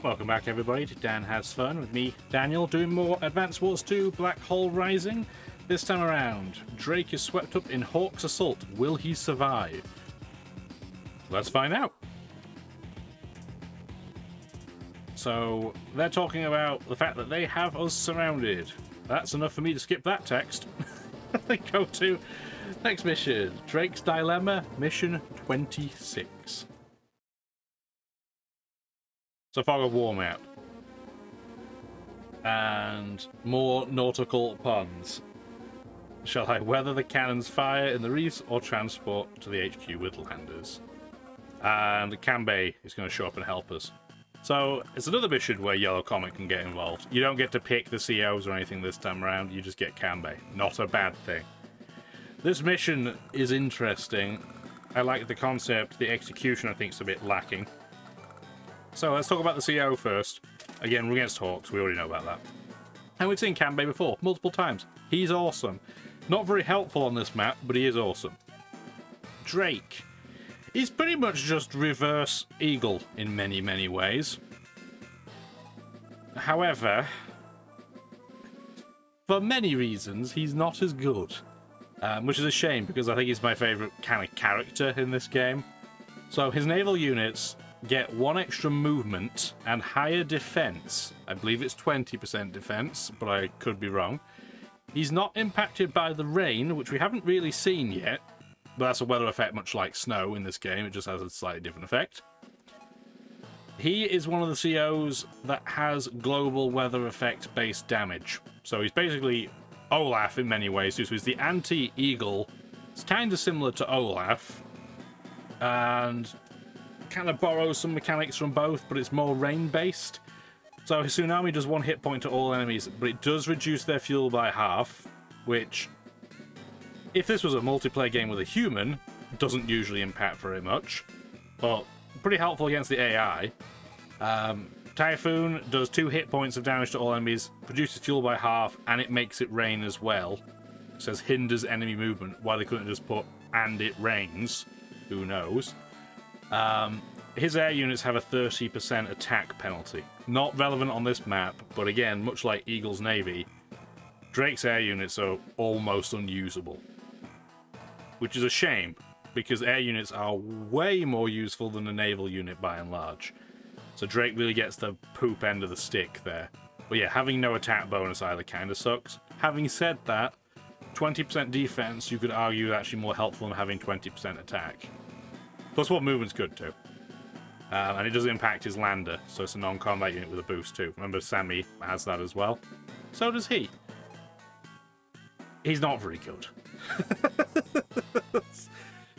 Welcome back everybody to Dan Has Fun with me, Daniel, doing more Advance Wars 2 Black Hole Rising. This time around, Drake is swept up in Hawk's assault. Will he survive? Let's find out. So, they're talking about the fact that they have us surrounded. That's enough for me to skip that text. They go to next mission, Drake's Dilemma, mission 26. So fog of war map. And more nautical puns. Shall I weather the cannon's fire in the reefs or transport to the HQ with landers? And Kanbei is going to show up and help us. So it's another mission where Yellow Comet can get involved. You don't get to pick the COs or anything this time around, you just get Kanbei. Not a bad thing. This mission is interesting. I like the concept, the execution I think is a bit lacking. So let's talk about the CO first. Again, we're against Hawks, we already know about that. And we've seen Kanbei before, multiple times. He's awesome. Not very helpful on this map, but he is awesome. Drake. He's pretty much just reverse Eagle in many, many ways. However, for many reasons, he's not as good. Which is a shame, because I think he's my favourite kind of character in this game. So his naval units get 1 extra movement and higher defense. I believe it's 20% defense, but I could be wrong. He's not impacted by the rain, which we haven't really seen yet, but that's a weather effect much like snow in this game. It just has a slightly different effect. He is one of the COs that has global weather effect based damage. So he's basically Olaf in many ways. So he's the anti-Eagle. It's kind of similar to Olaf. And kind of borrows some mechanics from both, but it's more rain-based. So his tsunami does 1 hit point to all enemies, but it does reduce their fuel by half, which, if this was a multiplayer game with a human, doesn't usually impact very much, but pretty helpful against the AI. Typhoon does 2 hit points of damage to all enemies, reduces fuel by half, and it makes it rain as well. It says hinders enemy movement. Why they couldn't just put "and it rains," who knows. His air units have a 30% attack penalty. Not relevant on this map, but again, much like Eagle's Navy, Drake's air units are almost unusable. Which is a shame, because air units are way more useful than a naval unit by and large. So Drake really gets the poop end of the stick there. But yeah, having no attack bonus either kind of sucks. Having said that, 20% defense, you could argue, is actually more helpful than having 20% attack. Plus what movement's good too. And it does impact his lander, so it's a non-combat unit with a boost too. Remember, Sammy has that as well. So does he. He's not very good.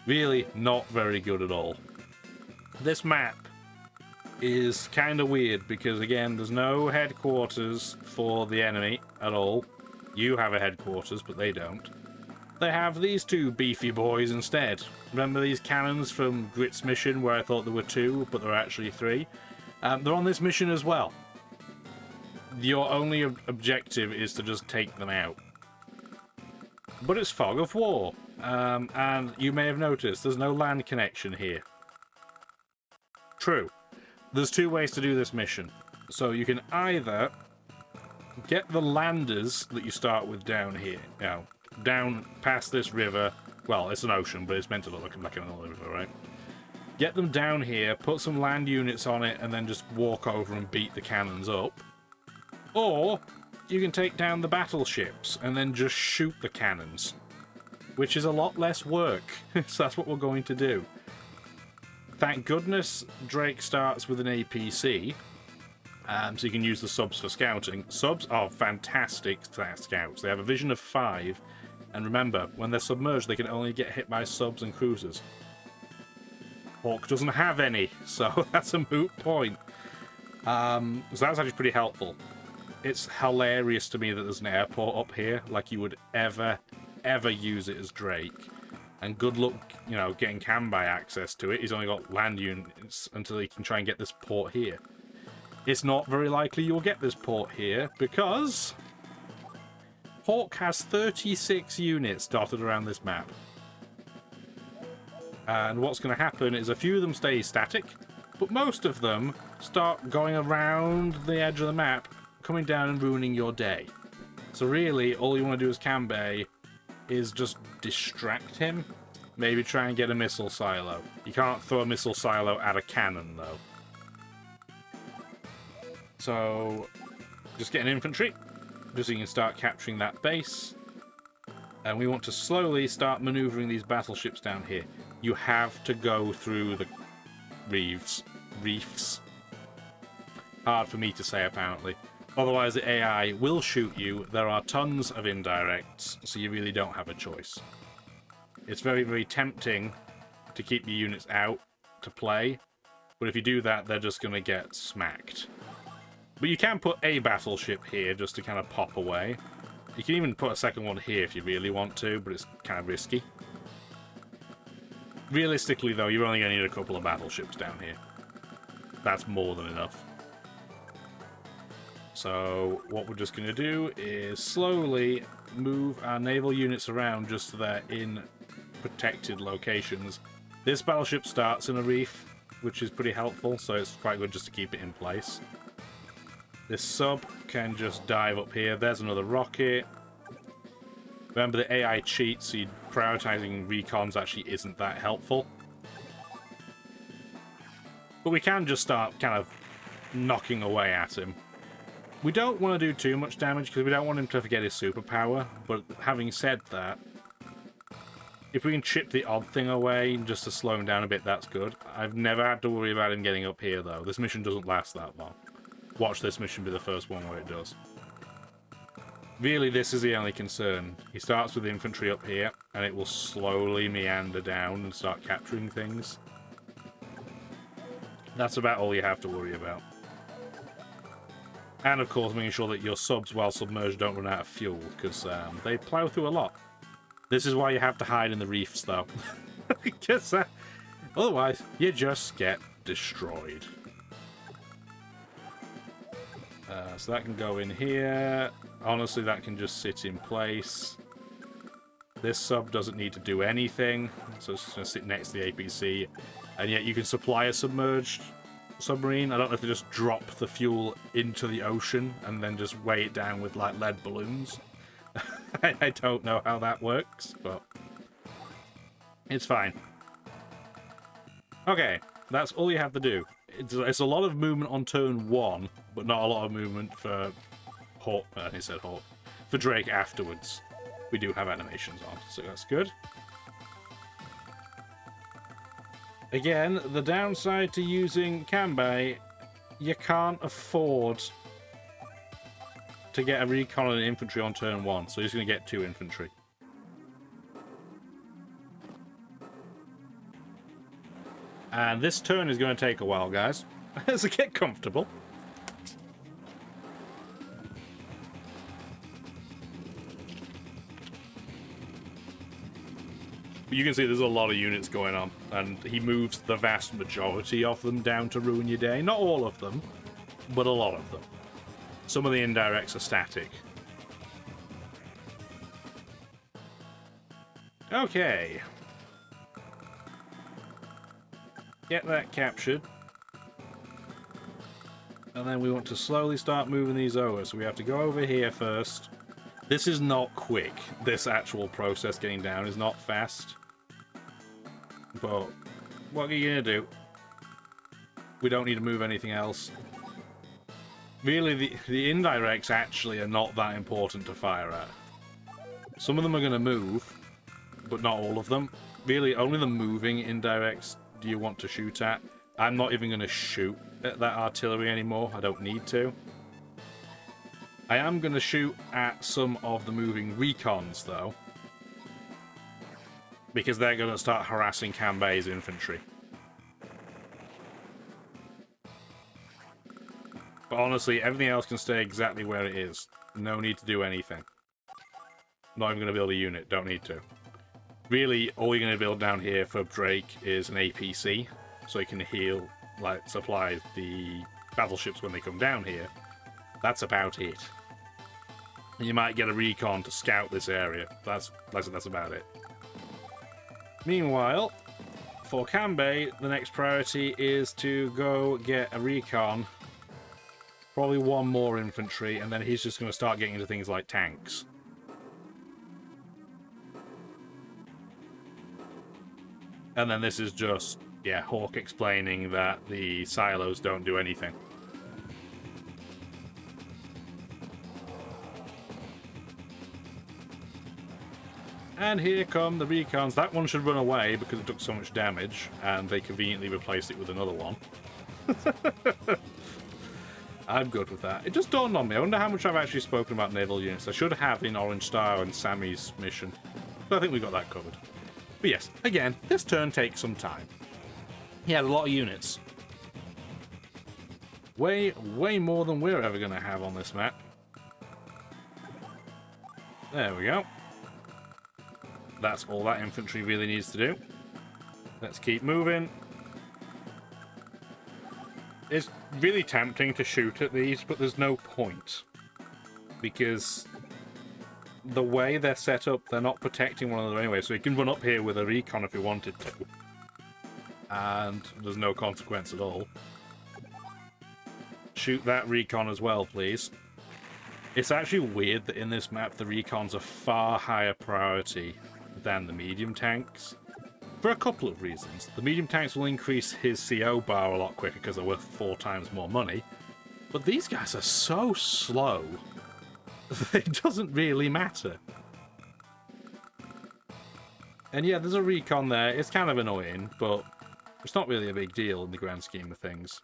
Really not very good at all. This map is kind of weird because, again, there's no headquarters for the enemy at all. You have a headquarters, but they don't. They have these 2 beefy boys instead. Remember these cannons from Grit's mission where I thought there were 2, but there are actually 3? They're on this mission as well. Your only objective is to just take them out. But it's fog of war. And you may have noticed there's no land connection here. True. There's 2 ways to do this mission. So you can either get the landers that you start with down here. Now, down past this river. Well, it's an ocean, but it's meant to look like another river, right? Get them down here, put some land units on it, and then just walk over and beat the cannons up. Or you can take down the battleships and then just shoot the cannons, which is a lot less work. So that's what we're going to do. Thank goodness Drake starts with an APC, so you can use the subs for scouting. Subs are fantastic scouts. They have a vision of 5, and remember, when they're submerged, they can only get hit by subs and cruisers. Hawk doesn't have any, so that's a moot point. So that's actually pretty helpful. It's hilarious to me that there's an airport up here, like you would ever use it as Drake. And good luck, you know, getting Kanbei access to it. He's only got land units until he can try and get this port here. It's not very likely you'll get this port here, because Hawk has 36 units dotted around this map. And what's going to happen is a few of them stay static, but most of them start going around the edge of the map, coming down and ruining your day. So really, all you want to do as Kanbei is just distract him. Maybe try and get a missile silo. You can't throw a missile silo at a cannon, though. So, just get an infantry, just so you can start capturing that base. And we want to slowly start maneuvering these battleships down here. You have to go through the reefs. Hard for me to say, apparently. Otherwise, the AI will shoot you. There are tons of indirects, so you really don't have a choice. It's very, very tempting to keep your units out to play, but if you do that, they're just going to get smacked. But you can put a battleship here just to kind of pop away. You can even put a second one here if you really want to, but it's kind of risky. Realistically, though, you're only going to need a couple of battleships down here. That's more than enough. So what we're just going to do is slowly move our naval units around just so they're in protected locations. This battleship starts in a reef, which is pretty helpful, so it's quite good just to keep it in place. This sub can just dive up here. There's another rocket. Remember, the AI cheats, so prioritizing recons actually isn't that helpful. But we can just start kind of knocking away at him. We don't want to do too much damage because we don't want him to forget his superpower, but having said that, if we can chip the odd thing away just to slow him down a bit, that's good. I've never had to worry about him getting up here, though. This mission doesn't last that long. Watch this mission be the first one where it does. Really, this is the only concern. He starts with infantry up here, and it will slowly meander down and start capturing things. That's about all you have to worry about. And, of course, making sure that your subs, while submerged, don't run out of fuel, because they plow through a lot. This is why you have to hide in the reefs, though. Because otherwise, you just get destroyed. So that can go in here. Honestly, that can just sit in place. This sub doesn't need to do anything, so it's just going to sit next to the APC. And yet you can supply a submerged submarine. I don't know if they just drop the fuel into the ocean and then just weigh it down with, like, lead balloons. I don't know how that works, but it's fine. Okay, that's all you have to do. It's a lot of movement on turn 1, but not a lot of movement for Hawk. I said Hawk. For Drake afterwards. We do have animations on, so that's good. Again, the downside to using Kanbei, you can't afford to get a recon and an infantry on turn 1, so he's going to get 2 infantry. And this turn is going to take a while, guys. So get comfortable. You can see there's a lot of units going on, and he moves the vast majority of them down to ruin your day. Not all of them, but a lot of them. Some of the indirects are static. Okay. Get that captured. And then we want to slowly start moving these over. So we have to go over here first. This is not quick. This actual process getting down is not fast. But what are you going to do? We don't need to move anything else. Really, the indirects actually are not that important to fire at. Some of them are going to move, but not all of them. Really, only the moving indirects do you want to shoot at. I'm not even going to shoot at that artillery anymore. I don't need to. I am going to shoot at some of the moving recons, though, because they're going to start harassing Kanbei's infantry. But honestly, everything else can stay exactly where it is. No need to do anything. Not even going to build a unit. Don't need to. Really, all you're going to build down here for Drake is an APC, so you can heal, like, supply the battleships when they come down here. That's about it. And you might get a recon to scout this area. That's about it. Meanwhile, for Kanbei, the next priority is to go get a recon. Probably one more infantry, and then he's just going to start getting into things like tanks. And then this is just, yeah, Hawk explaining that the silos don't do anything. And here come the recons. That one should run away because it took so much damage, and they conveniently replaced it with another one. I'm good with that. It just dawned on me. I wonder how much I've actually spoken about naval units. I should have in Orange Star and Sammy's mission. But I think we got that covered. But yes, again, this turn takes some time. He had a lot of units. Way more than we're ever going to have on this map. There we go. That's all that infantry really needs to do. Let's keep moving. It's really tempting to shoot at these, but there's no point. Because the way they're set up, they're not protecting one another anyway, so you can run up here with a recon if you wanted to. And there's no consequence at all. Shoot that recon as well, please. It's actually weird that in this map the recons are far higher priority than the medium tanks. For a couple of reasons. The medium tanks will increase his CO bar a lot quicker because they're worth 4 times more money. But these guys are so slow, it doesn't really matter. And yeah, there's a recon there. It's kind of annoying, but it's not really a big deal in the grand scheme of things.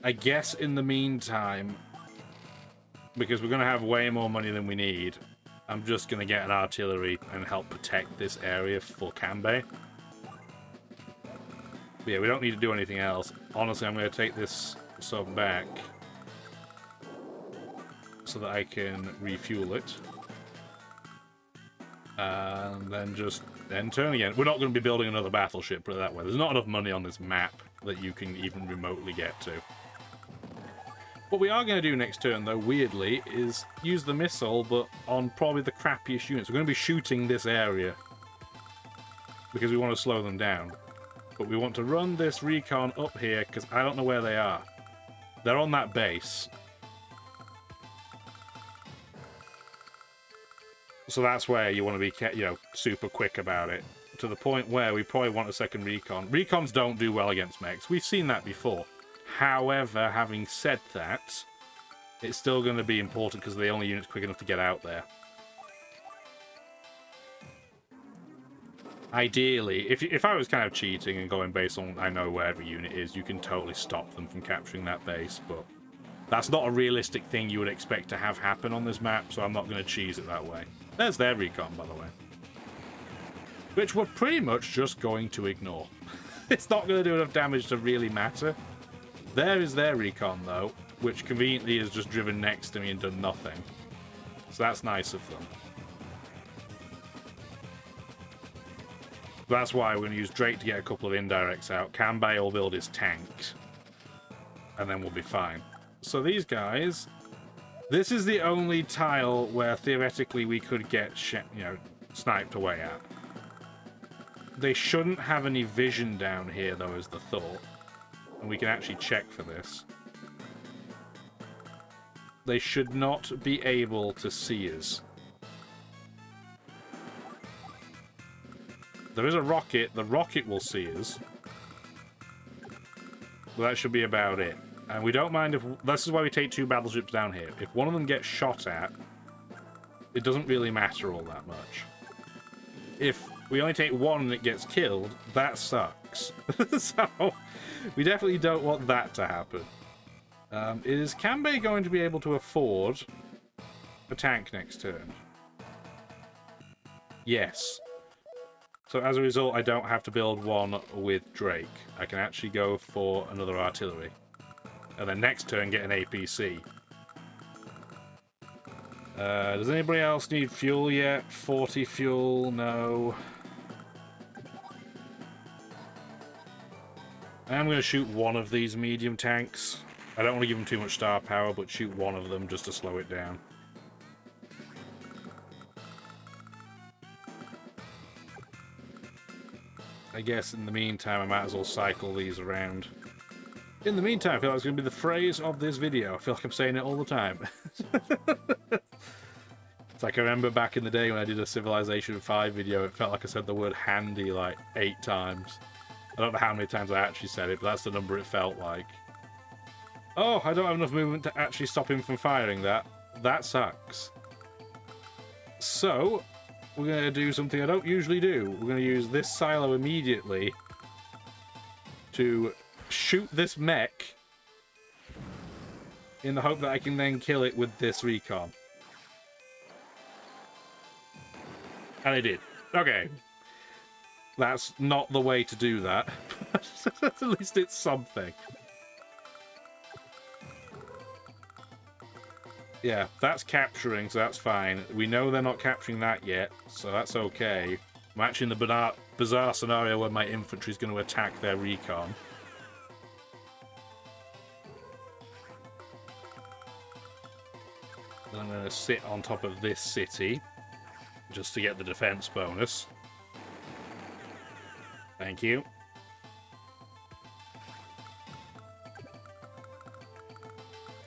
I guess in the meantime, because we're going to have way more money than we need, I'm just going to get an artillery and help protect this area for Kanbei. But yeah, we don't need to do anything else. Honestly, I'm going to take this sub back so that I can refuel it. And then just turn again. We're not going to be building another battleship, put it that way. There's not enough money on this map that you can even remotely get to. What we are going to do next turn, though, weirdly, is use the missile, but on probably the crappiest units. We're going to be shooting this area because we want to slow them down. But we want to run this recon up here because I don't know where they are. They're on that base. So that's where you want to be, you know, super quick about it. To the point where we probably want a second recon. Recons don't do well against mechs. We've seen that before. However, having said that, it's still going to be important because they're the only units quick enough to get out there. Ideally, if I was kind of cheating and going based on I know where every unit is, you can totally stop them from capturing that base, but that's not a realistic thing you would expect to have happen on this map, so I'm not going to cheese it that way. There's their recon, by the way. Which we're pretty much just going to ignore. It's not going to do enough damage to really matter. There is their recon, though, which conveniently has just driven next to me and done nothing. So that's nice of them. That's why we're going to use Drake to get a couple of indirects out. Kanbei will build his tanks. And then we'll be fine. So these guys... This is the only tile where theoretically we could get, sniped away at. They shouldn't have any vision down here, though, is the thought. And we can actually check for this. They should not be able to see us. There is a rocket. The rocket will see us. But that should be about it. And we don't mind if... This is why we take 2 battleships down here. If one of them gets shot at, it doesn't really matter all that much. If we only take one and it gets killed, that sucks. So, we definitely don't want that to happen. Is Kanbei going to be able to afford a tank next turn? Yes. So as a result, I don't have to build one with Drake. I can actually go for another artillery. And then next turn get an APC. Does anybody else need fuel yet? 40 fuel? No. I'm going to shoot one of these medium tanks. I don't want to give them too much star power, but shoot one of them just to slow it down. I guess in the meantime, I might as well cycle these around. In the meantime, I feel like it's going to be the phrase of this video. I feel like I'm saying it all the time. It's like I remember back in the day when I did a Civilization 5 video, it felt like I said the word handy like 8 times. I don't know how many times I actually said it, but that's the number it felt like. Oh, I don't have enough movement to actually stop him from firing that. That sucks. So, we're going to do something I don't usually do. We're going to use this silo immediately to shoot this mech in the hope that I can then kill it with this recon. And I did. Okay. That's not the way to do that. At least it's something. Yeah, that's capturing, so that's fine. We know they're not capturing that yet, so that's okay. I'm actually in the bizarre scenario where my infantry's going to attack their recon. Then I'm going to sit on top of this city, just to get the defense bonus. Thank you.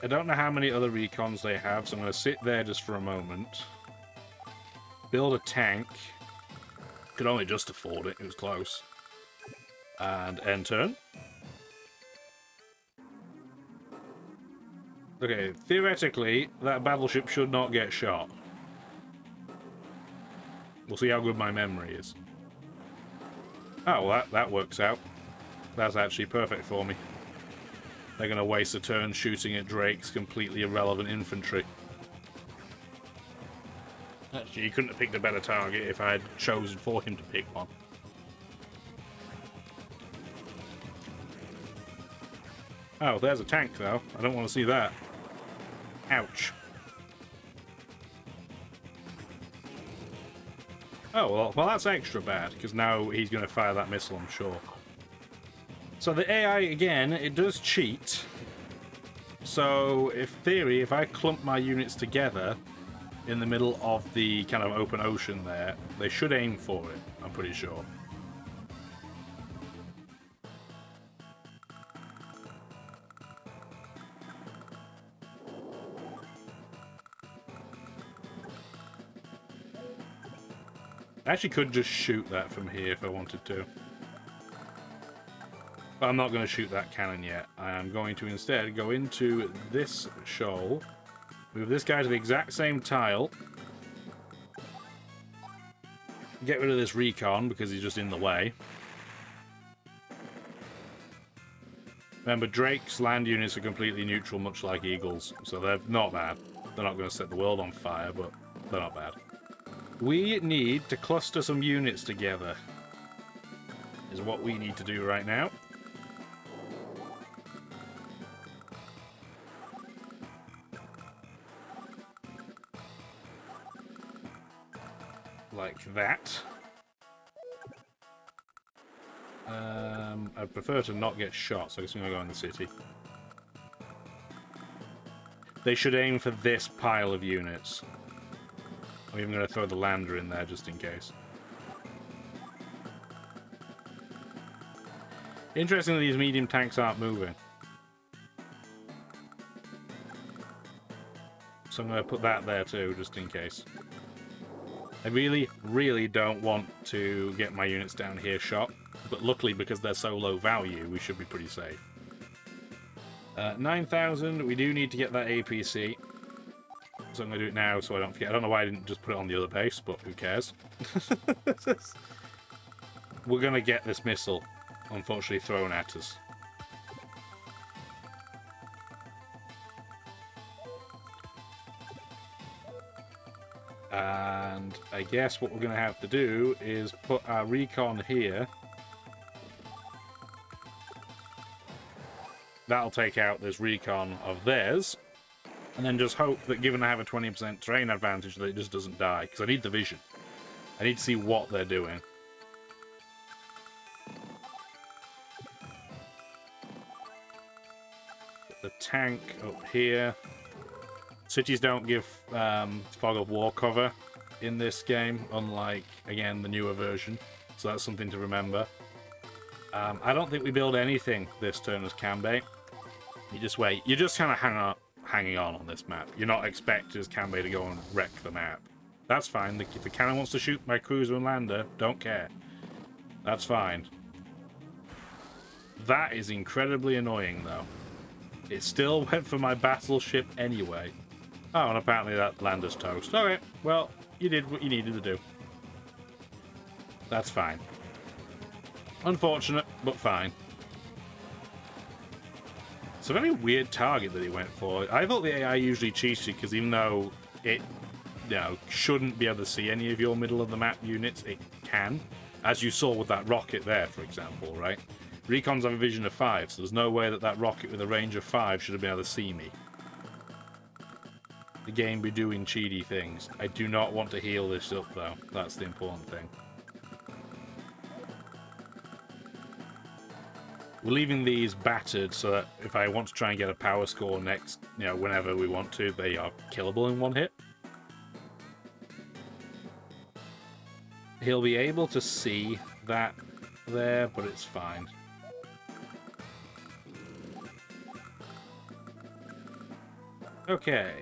I don't know how many other recons they have, so I'm going to sit there just for a moment. Build a tank. Could only just afford it, it was close. And end turn. Okay, theoretically, that battleship should not get shot. We'll see how good my memory is. Oh, well, that works out. That's actually perfect for me. They're going to waste a turn shooting at Drake's completely irrelevant infantry. Actually, he couldn't have picked a better target if I had chosen for him to pick one. Oh, there's a tank, though. I don't want to see that. Ouch. Oh, well that's extra bad, because now he's going to fire that missile, I'm sure. So the AI, again, it does cheat. So, in theory, if I clump my units together in the middle of the kind of open ocean there, they should aim for it, I'm pretty sure. I actually could just shoot that from here if I wanted to. But I'm not going to shoot that cannon yet. I am going to instead go into this shoal, move this guy to the exact same tile, get rid of this recon because he's just in the way. Remember, Drake's land units are completely neutral, much like Eagles, so they're not bad. They're not going to set the world on fire, but they're not bad. We need to cluster some units together, is what we need to do right now. Like that. I prefer to not get shot, so I guess I'm going to go in the city. They should aim for this pile of units. I'm even going to throw the lander in there just in case. Interestingly, these medium tanks aren't moving. So I'm going to put that there too, just in case. I really, really don't want to get my units down here shot, but luckily because they're so low value, we should be pretty safe. 9,000, we do need to get that APC. So I'm going to do it now so I don't forget. I don't know why I didn't just put it on the other base, but who cares? We're going to get this missile, unfortunately, thrown at us. And I guess what we're going to have to do is put our recon here. That'll take out this recon of theirs. And then just hope that given I have a 20% terrain advantage that it just doesn't die. Because I need the vision. I need to see what they're doing. Put the tank up here. Cities don't give fog of war cover in this game, unlike, again, the newer version. So that's something to remember. I don't think we build anything this turn as Kanbei. You just wait. You're just kind of hanging on this map. You're not expecting as Kanbei to go and wreck the map. That's fine. If the cannon wants to shoot my cruiser and lander, don't care. That's fine. That is incredibly annoying, though. It still went for my battleship anyway. Oh, and apparently that lander's toast. Okay, well, you did what you needed to do. That's fine. Unfortunate, but fine. It's a very weird target that he went for. I thought the AI usually cheated because even though it, shouldn't be able to see any of your middle of the map units, it can. As you saw with that rocket there, for example, right? Recons have a vision of 5, so there's no way that that rocket with a range of 5 should have been able to see me. The game be doing cheaty things. I do not want to heal this up, though. That's the important thing. We're leaving these battered so that if I want to try and get a power score next, whenever we want to, they are killable in one hit. He'll be able to see that there, but it's fine. Okay.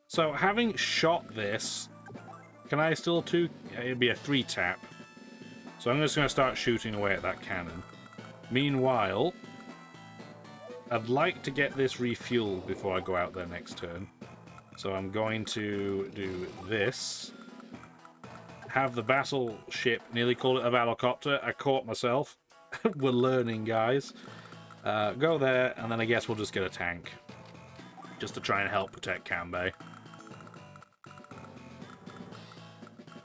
So, having shot this, can I still it'd be a 3-tap. So I'm just going to start shooting away at that cannon. Meanwhile, I'd like to get this refueled before I go out there next turn. So I'm going to do this. Have the battleship, nearly call it a battlecopter. I caught myself. We're learning, guys. Go there, and then I guess we'll just get a tank. Just to try and help protect Kanbei.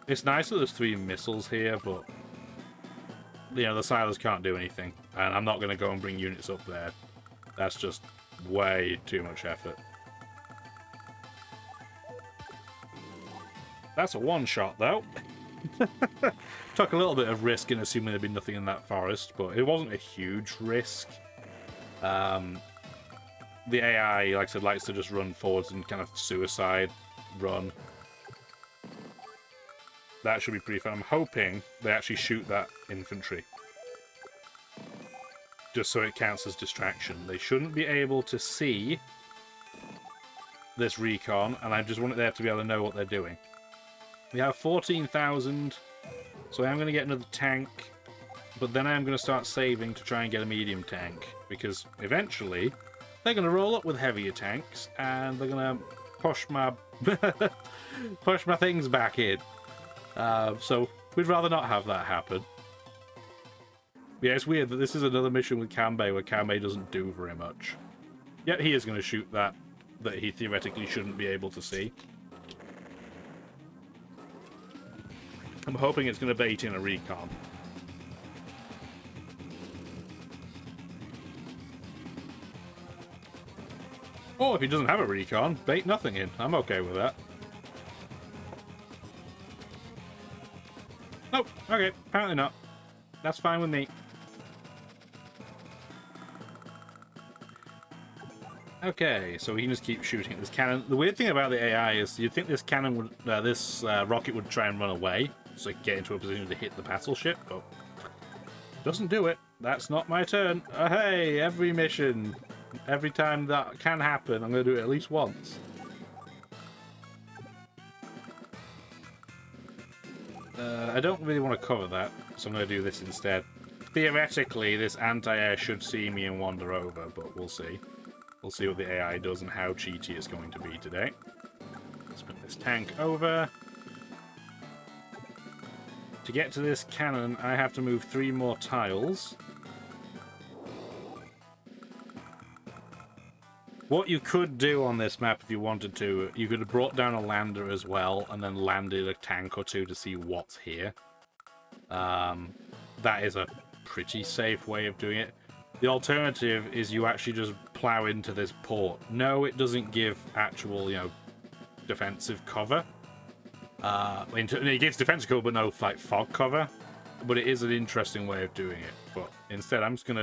It's nice that there's 3 missiles here, but the Silas can't do anything. And I'm not going to go and bring units up there. That's just way too much effort. That's a one-shot, though. Took a little bit of risk in assuming there'd be nothing in that forest, but it wasn't a huge risk. The AI, like I said, likes to just run forwards and kind of suicide run. That should be pretty fun. I'm hoping they actually shoot that infantry. Just so it counts as distraction. They shouldn't be able to see this recon, and I just want it there to be able to know what they're doing. We have 14,000, so I'm going to get another tank, but then I'm going to start saving to try and get a medium tank, because eventually they're going to roll up with heavier tanks, and they're going to push my push my things back in. So we'd rather not have that happen. Yeah, it's weird that this is another mission with Kanbei where Kanbei doesn't do very much. Yet he is going to shoot that he theoretically shouldn't be able to see. I'm hoping it's going to bait in a recon. Or if he doesn't have a recon, bait nothing in. I'm okay with that. Nope, okay, apparently not. That's fine with me. Okay, so we can just keep shooting at this cannon. The weird thing about the AI is you'd think this cannon would, this rocket would try and run away, so it can get into a position to hit the battleship, but doesn't do it. That's not my turn. Hey, every mission, every time that can happen, I'm going to do it at least once. I don't really want to cover that, so I'm going to do this instead. Theoretically, this anti-air should see me and wander over, but we'll see. We'll see what the AI does and how cheaty it's going to be today. Let's put this tank over. To get to this cannon, I have to move 3 more tiles. What you could do on this map if you wanted to, you could have brought down a lander as well and then landed a tank or 2 to see what's here. That is a pretty safe way of doing it. The alternative is you actually just plow into this port. No, it doesn't give actual, defensive cover. It gives defensive cover, but no, like, fog cover. But it is an interesting way of doing it. But instead, I'm actually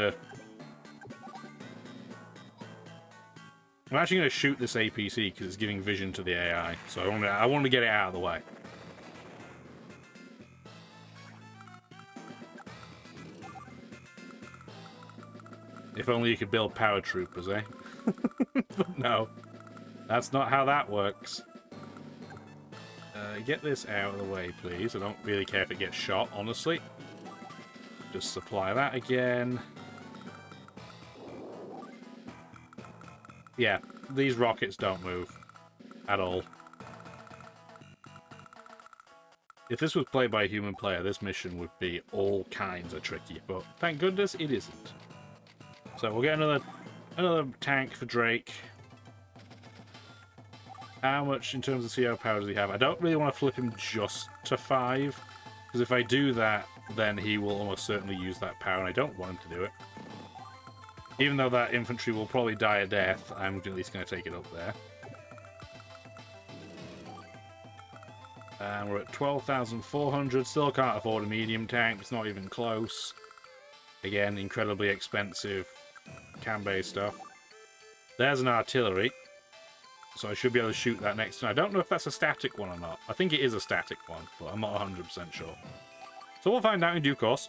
going to shoot this APC because it's giving vision to the AI. So I want to get it out of the way. If only you could build power troopers, eh? But no. That's not how that works. Get this out of the way, please. I don't really care if it gets shot, honestly. Just supply that again. Yeah, these rockets don't move. At all. If this was played by a human player, this mission would be all kinds of tricky. But thank goodness it isn't. So we'll get another tank for Drake. How much in terms of CO power does he have? I don't really want to flip him just to 5. Because if I do that, then he will almost certainly use that power, and I don't want him to do it. Even though that infantry will probably die a death, I'm at least going to take it up there. And we're at 12,400. Still can't afford a medium tank. It's not even close. Again, incredibly expensive cam-based stuff. There's an artillery. So I should be able to shoot that next time. I don't know if that's a static one or not. I think it is a static one, but I'm not 100% sure. So we'll find out in due course.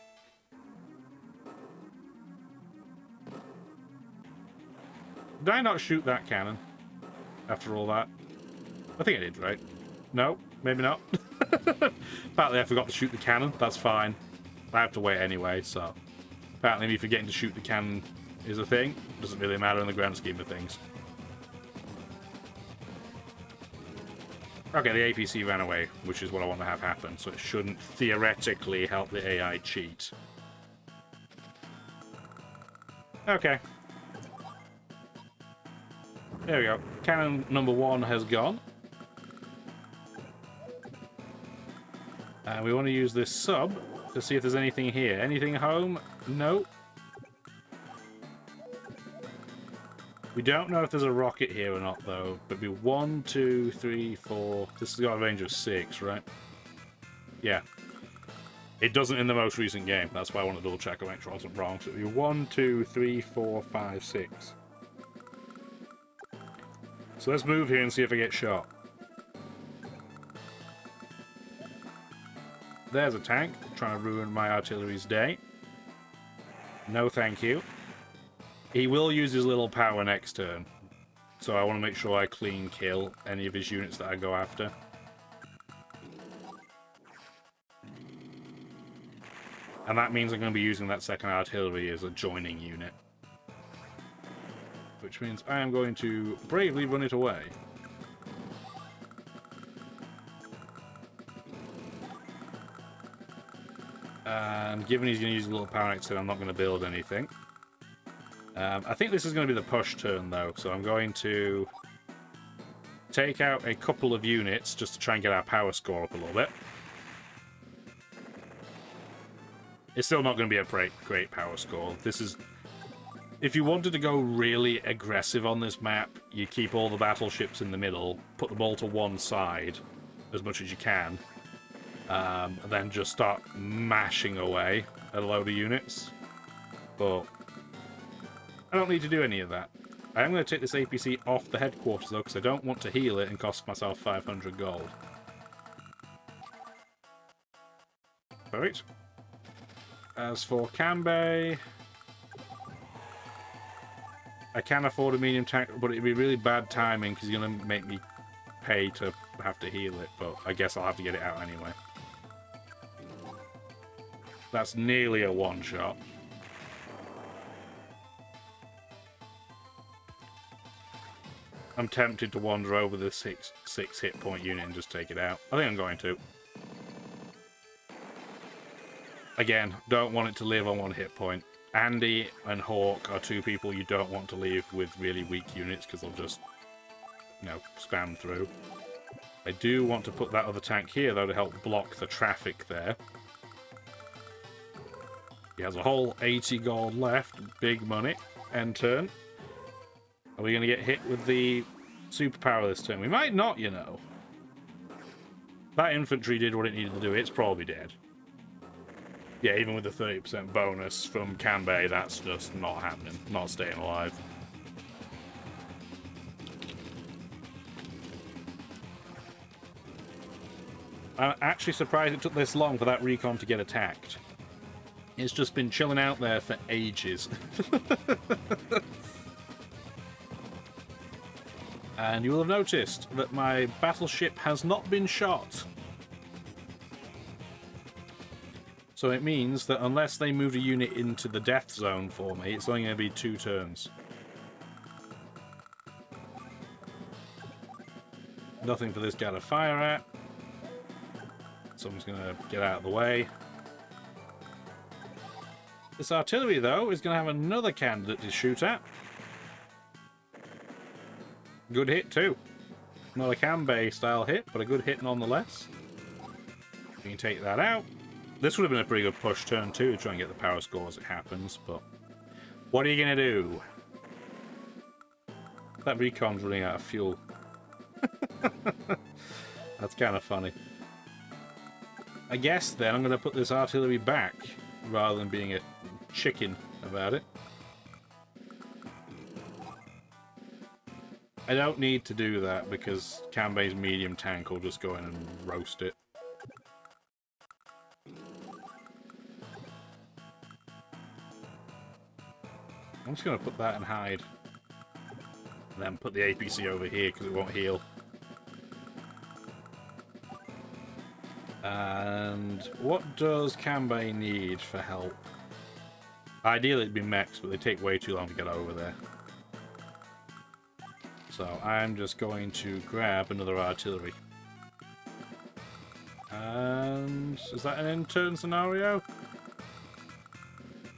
Did I not shoot that cannon? After all that? I think I did, right? No, maybe not. Apparently I forgot to shoot the cannon. That's fine. I have to wait anyway, so... Apparently me forgetting to shoot the cannon is a thing. Doesn't really matter in the grand scheme of things. Okay, the APC ran away, which is what I want to have happen, so it shouldn't theoretically help the AI cheat. Okay. There we go. Cannon number 1 has gone. And we want to use this sub to see if there's anything here. Anything home? No. We don't know if there's a rocket here or not, though. But it'd be 1, 2, 3, 4... This has got a range of 6, right? Yeah. It doesn't in the most recent game. That's why I want to double check and make sure I wasn't wrong. So it'd be 1, 2, 3, 4, 5, 6. So let's move here and see if I get shot. There's a tank trying to ruin my artillery's day. No thank you. He will use his little power next turn. So I want to make sure I clean kill any of his units that I go after. And that means I'm going to be using that second artillery as a joining unit. Which means I am going to bravely run it away. And given he's going to use a little power next turn, I'm not going to build anything. I think this is going to be the push turn, though, so I'm going to take out a couple of units just to try and get our power score up a little bit. It's still not going to be a great power score. This is... If you wanted to go really aggressive on this map, you keep all the battleships in the middle, put them all to one side as much as you can, and then just start mashing away at a load of units. But I don't need to do any of that. I am going to take this APC off the headquarters, though, because I don't want to heal it and cost myself 500 gold. Perfect. As for Kanbei, I can afford a medium tank, but it'd be really bad timing because he's going to make me pay to have to heal it, but I guess I'll have to get it out anyway. That's nearly a one-shot. I'm tempted to wander over the six hit point unit and just take it out. I think I'm going to. Again, don't want it to live on 1 hit point. Andy and Hawk are 2 people you don't want to leave with really weak units because they'll just, you know, spam through. I do want to put that other tank here, though, to help block the traffic there. He has a whole 80 gold left. Big money. End turn. Are we going to get hit with the superpower this turn? We might not, you know. That infantry did what it needed to do. It's probably dead. Yeah, even with the 30% bonus from Kanbei, that's just not happening. Not staying alive. I'm actually surprised it took this long for that recon to get attacked. It's just been chilling out there for ages. And you will have noticed that my battleship has not been shot. So it means that unless they move a unit into the death zone for me, it's only going to be 2 turns. Nothing for this guy to fire at. Someone's going to get out of the way. This artillery, though, is going to have another candidate to shoot at. Good hit, too. Not a Kanbei style hit, but a good hit nonetheless. We can take that out. This would have been a pretty good push turn, too, to try and get the power score as it happens, but what are you going to do? That recon's running out of fuel. That's kind of funny. I guess, then, I'm going to put this artillery back, rather than being a chicken about it. I don't need to do that because Kanbei's medium tank will just go in and roast it. I'm just going to put that and hide. And then put the APC over here because it won't heal. And what does Kanbei need for help? Ideally it'd be mechs, but they take way too long to get over there. So I'm just going to grab another artillery. And is that an end turn scenario?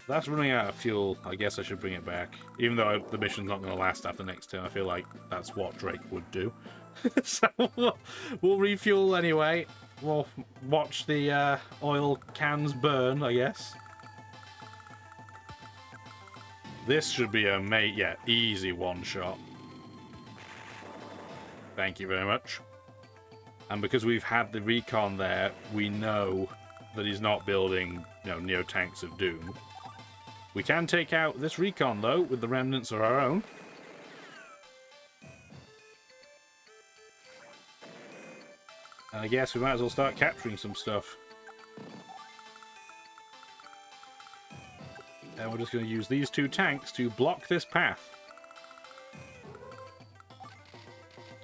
That's running out of fuel. I guess I should bring it back. Even though the mission's not going to last after next turn, I feel like that's what Drake would do. So we'll refuel anyway. We'll watch the oil cans burn, I guess. This should be a easy one-shot. Thank you very much. And because we've had the recon there, we know that he's not building, Neo-Tanks of Doom. We can take out this recon, though, with the remnants of our own. And I guess we might as well start capturing some stuff. And we're just going to use these 2 tanks to block this path.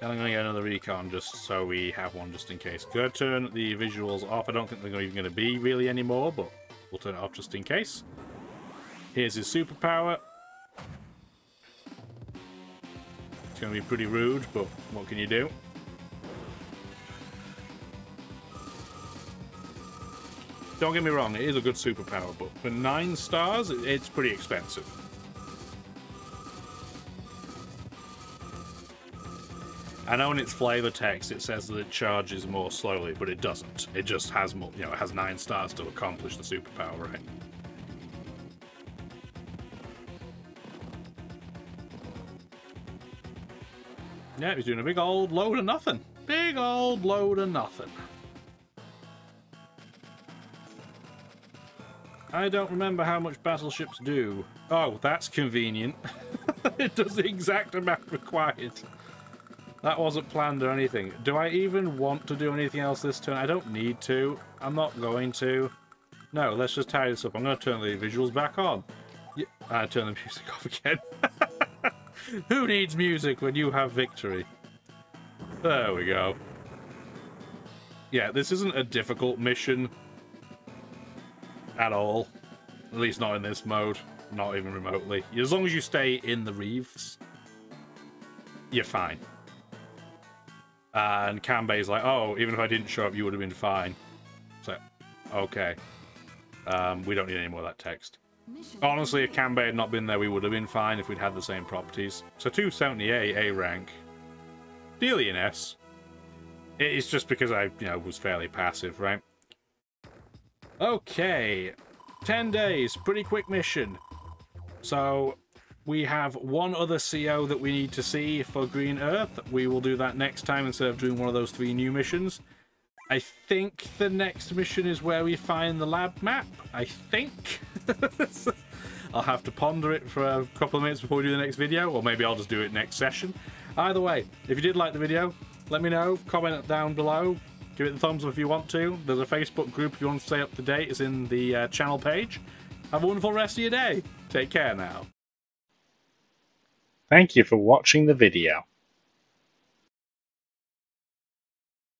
And I'm going to get another recon just so we have one just in case. Going to turn the visuals off. I don't think they're even going to be really anymore, but we'll turn it off just in case. Here's his superpower. It's going to be pretty rude, but what can you do? Don't get me wrong, it is a good superpower, but for 9 stars, it's pretty expensive. I know in its flavor text it says that it charges more slowly, but it doesn't. It just has more, it has 9 stars to accomplish the superpower, right? Yeah, he's doing a big old load of nothing. Big old load of nothing. I don't remember how much battleships do. Oh, that's convenient. It does the exact amount required. That wasn't planned or anything. Do I even want to do anything else this turn? I don't need to. I'm not going to. No, let's just tie this up. I'm going to turn the visuals back on. Yeah, turn the music off again. Who needs music when you have victory? There we go. Yeah, this isn't a difficult mission at all. At least not in this mode. Not even remotely. As long as you stay in the reefs, you're fine. And Kanbei's like, oh, even if I didn't show up, you would have been fine. So, okay. We don't need any more of that text. Honestly, if Kanbei had not been there, we would have been fine if we'd had the same properties. So 278 A rank. Dealy an S. It's just because I, was fairly passive, right? Okay. 10 days. Pretty quick mission. So, we have one other CO that we need to see for Green Earth. We will do that next time instead of doing one of those 3 new missions. I think the next mission is where we find the lab map. I think. I'll have to ponder it for a couple of minutes before we do the next video, or maybe I'll just do it next session. Either way, if you did like the video, let me know. Comment down below. Give it the thumbs up if you want to. There's a Facebook group if you want to stay up to date. It's in the channel page. Have a wonderful rest of your day. Take care now. Thank you for watching the video.